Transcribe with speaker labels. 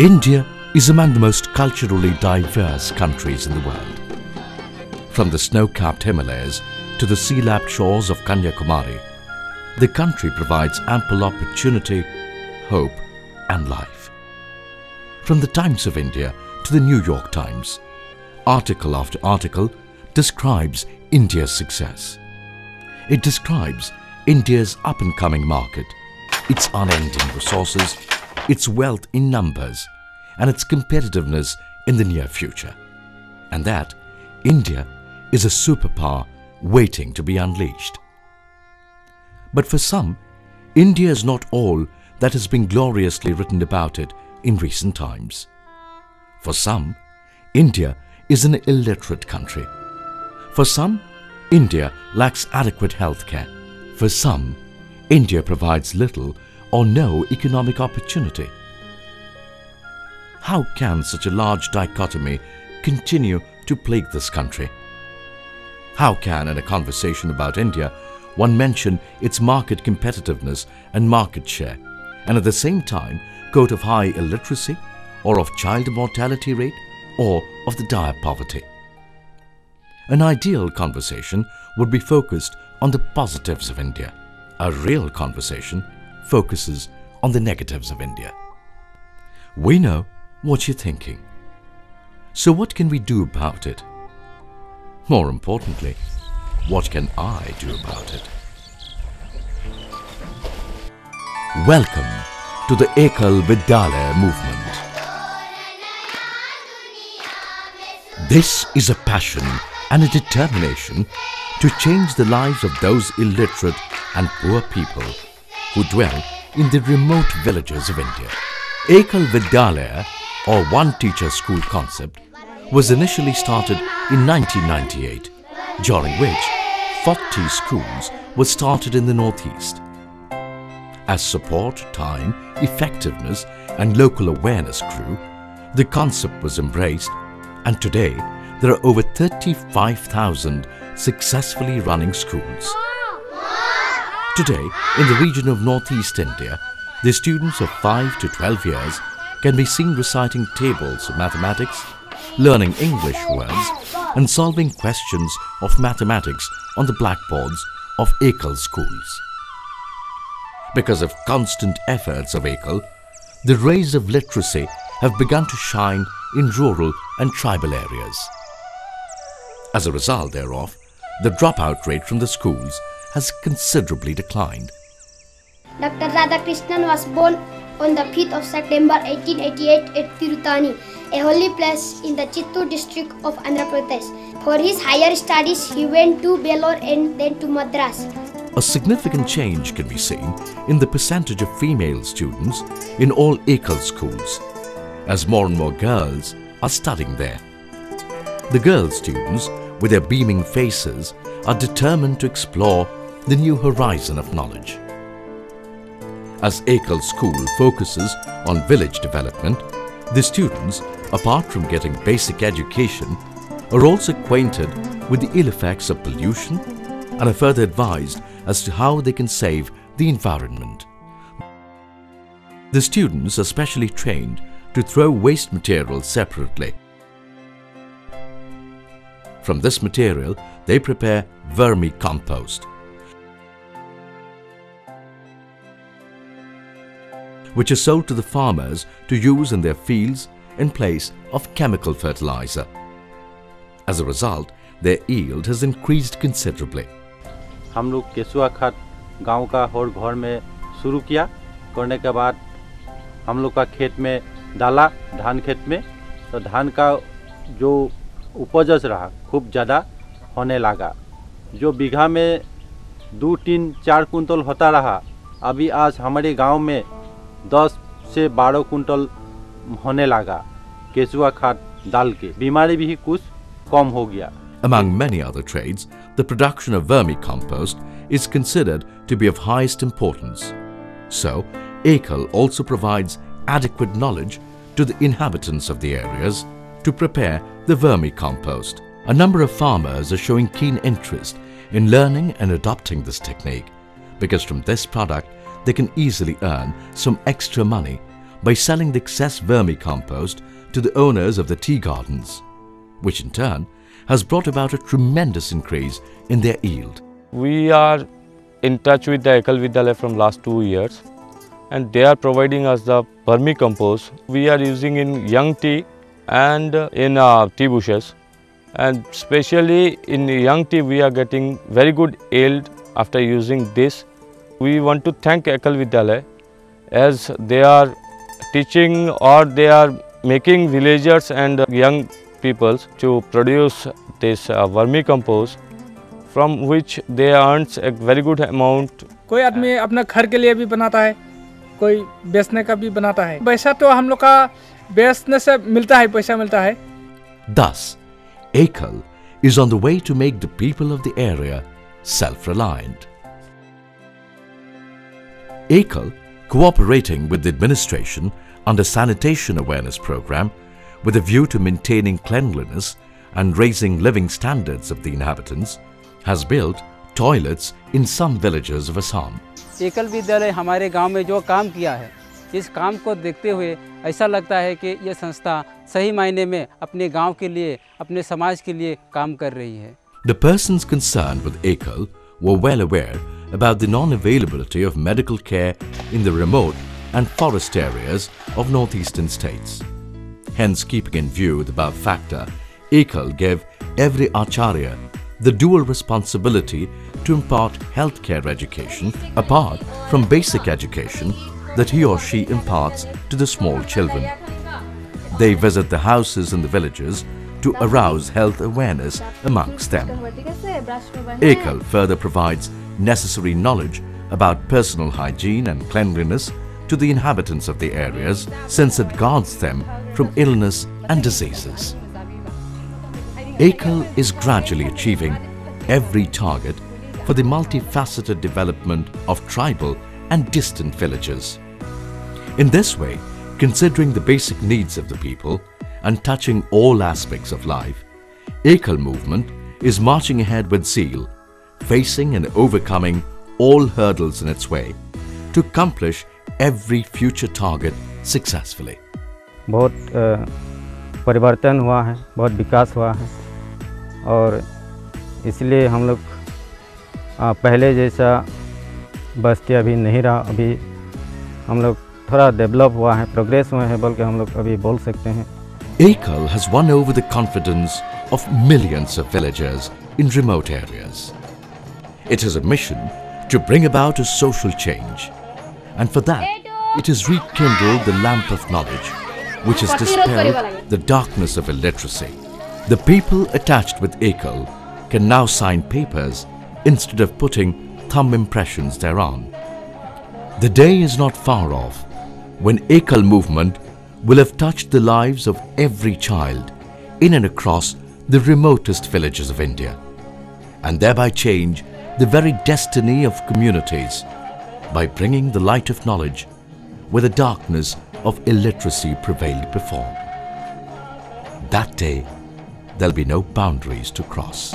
Speaker 1: India is among the most culturally diverse countries in the world. From the snow-capped Himalayas to the sea-lapped shores of Kanyakumari, the country provides ample opportunity, hope and life. From the Times of India to the New York Times, article after article describes India's success. It describes India's up-and-coming market, its unending resources, its wealth in numbers, and its competitiveness in the near future. And that India is a superpower waiting to be unleashed. But for some, India is not all that has been gloriously written about it in recent times. For some, India is an illiterate country. For some, India lacks adequate health care. For some, India provides little or no economic opportunity. How can such a large dichotomy continue to plague this country? How can, in a conversation about India, one mention its market competitiveness and market share, and at the same time quote of high illiteracy, or of child mortality rate, or of the dire poverty? An ideal conversation would be focused on the positives of India. A real conversation focuses on the negatives of India. We know what you're thinking. So what can we do about it? More importantly, what can I do about it? Welcome to the Ekal Vidyalaya movement. This is a passion and a determination to change the lives of those illiterate and poor people who dwell in the remote villages of India. Ekal Vidyalaya, or One Teacher School concept, was initially started in 1998, during which 40 schools were started in the Northeast. As support, time, effectiveness and local awareness grew, the concept was embraced, and today there are over 35,000 successfully running schools. Today, in the region of Northeast India, the students of 5 to 12 years can be seen reciting tables of mathematics, learning English words and solving questions of mathematics on the blackboards of Ekal schools. Because of constant efforts of Ekal, the rays of literacy have begun to shine in rural and tribal areas. As a result thereof, the dropout rate from the schools has considerably declined.
Speaker 2: Dr. Radhakrishnan was born on the 5th of September 1888 at Tirutani, a holy place in the Chittoor district of Andhra Pradesh. For his higher studies, he went to Vellore and then to Madras.
Speaker 1: A significant change can be seen in the percentage of female students in all Ekal schools, as more and more girls are studying there. The girl students, with their beaming faces, are determined to explore the new horizon of knowledge. As Ekal school focuses on village development, the students, apart from getting basic education, are also acquainted with the ill effects of pollution and are further advised as to how they can save the environment. The students are specially trained to throw waste material separately. From this material, they prepare vermicompost, which is sold to the farmers to use in their fields in place of chemical fertilizer. As a result, their yield has increased considerably.
Speaker 3: हम लोग केचुआ खाद गांव का और घर में शुरू किया, करने के बाद हम लोग का खेत में डाला, धान खेत में, तो धान का जो उपज रहा खूब ज़्यादा होने लगा। जो बीघा में 2, 3, 4 कुंटल होता रहा, अभी आज हमारे गांव में 10 से 12 कुंटल होने लगा केचुआ खाद डाल के। बीमारी भी कुछ कम हो गया।
Speaker 1: Among many other trades, the production of vermicompost is considered to be of highest importance. So, Ekal also provides adequate knowledge to the inhabitants of the areas to prepare the vermicompost. A number of farmers are showing keen interest in learning and adopting this technique, because from this product they can easily earn some extra money by selling the excess vermicompost to the owners of the tea gardens, which in turn has brought about a tremendous increase in their yield.
Speaker 4: We are in touch with the Ekal Vidyalaya from last 2 years, and they are providing us the vermicompost. We are using in young tea and in tea bushes, and especially in young tea we are getting very good yield after using this. We want to thank Ekal Vidyalaya as they are teaching or they are making villagers and young people to produce this vermicompost, from which they earns a very good amount.
Speaker 5: कोई आदमी अपना घर के लिए भी बनाता है, कोई बेचने का भी बनाता है। पैसा तो हम लोग का बेचने से मिलता है, पैसा मिलता है।
Speaker 1: Thus, Ekal is on the way to make the people of the area self-reliant. Ekal, cooperating with the administration under sanitation awareness program with a view to maintaining cleanliness and raising living standards of the inhabitants, has built toilets in some villages of Assam.
Speaker 6: एकल विद्यालय हमारे गांव में जो काम किया है, इस काम को देखते हुए ऐसा लगता है कि ये संस्था सही मायने में अपने गांव के लिए, अपने समाज के लिए काम कर रही है।
Speaker 1: The persons concerned with Ekal were well aware about the non-availability of medical care in the remote and forest areas of northeastern states. Hence, keeping in view the above factor, Ekal gave every acharya the dual responsibility to impart healthcare education apart from basic education that he or she imparts to the small children. They visit the houses in the villages to arouse health awareness amongst them. Ekal further provides necessary knowledge about personal hygiene and cleanliness to the inhabitants of the areas, since it guards them from illness and diseases. Ekal is gradually achieving every target for the multifaceted development of tribal and distant villages. In this way, considering the basic needs of the people and touching all aspects of life, Ekal movement is marching ahead with zeal, facing and overcoming all hurdles in its way to accomplish every future target successfully.
Speaker 7: बहुत परिवर्तन हुआ है, बहुत विकास हुआ है, और इसलिए हम लोग पहले जैसा बस्ती अभी नहीं रहा। अभी हम लोग थोड़ा डेवलप हुआ है, प्रोग्रेस हुए हैं बोल के हम लोग अभी बोल सकते हैं।
Speaker 1: Ekal has won over the confidence of millions of villagers in remote areas. It is a mission to bring about a social change, and for that it has rekindled the lamp of knowledge, which has dispelled the darkness of illiteracy. The people attached with Ekal can now sign papers instead of putting thumb impressions thereon. The day is not far off when Ekal movement will have touched the lives of every child in and across the remotest villages of India, and thereby change the very destiny of communities by bringing the light of knowledge where the darkness of illiteracy prevailed before. That day, there'll be no boundaries to cross.